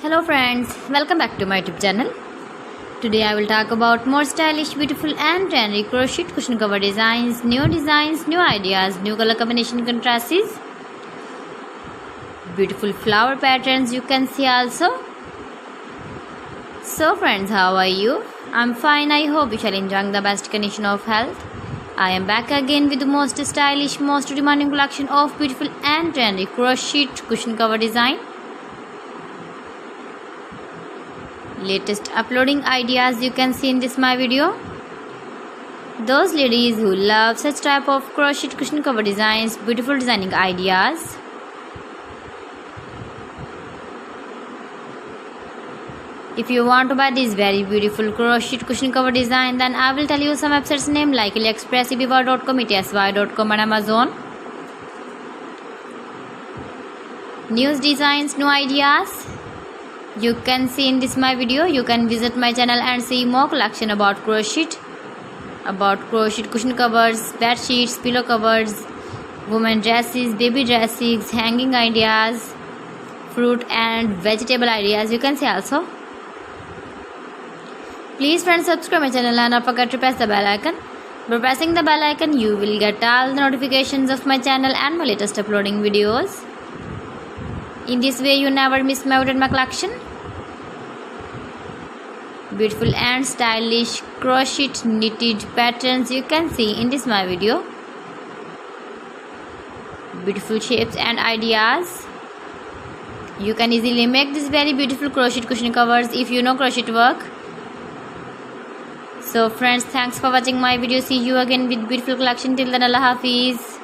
Hello friends, welcome back to my YouTube channel. Today I will talk about more stylish, beautiful and trendy crochet cushion cover designs, new ideas, new color combination contrasts, beautiful flower patterns you can see also. So friends, how are you? I'm fine. I hope you shall enjoy the best condition of health. I am back again with the most stylish, most demanding collection of beautiful and trendy crochet cushion cover design. Latest uploading ideas you can see in this my video. Those ladies who love such type of crochet cushion cover designs, beautiful designing ideas. If you want to buy this very beautiful crochet cushion cover design, then I will tell you some websites name like AliExpress, eBay.com, etsy.com and Amazon. New designs, new ideas you can see in this my video. You can visit my channel and see more collection about crochet cushion covers, bed sheets, pillow covers, women dresses, baby dresses, hanging ideas, fruit and vegetable ideas you can see also. Please friends, subscribe my channel and don't forget to press the bell icon. By pressing the bell icon you will get all the notifications of my channel and my latest uploading videos. In this way you never miss my collection. Beautiful and stylish crochet knitted patterns you can see in this my video. Beautiful shapes and ideas. You can easily make this very beautiful crochet cushion covers if you know crochet work. So friends, thanks for watching my video. See you again with beautiful collection. Till then, Allah Hafiz.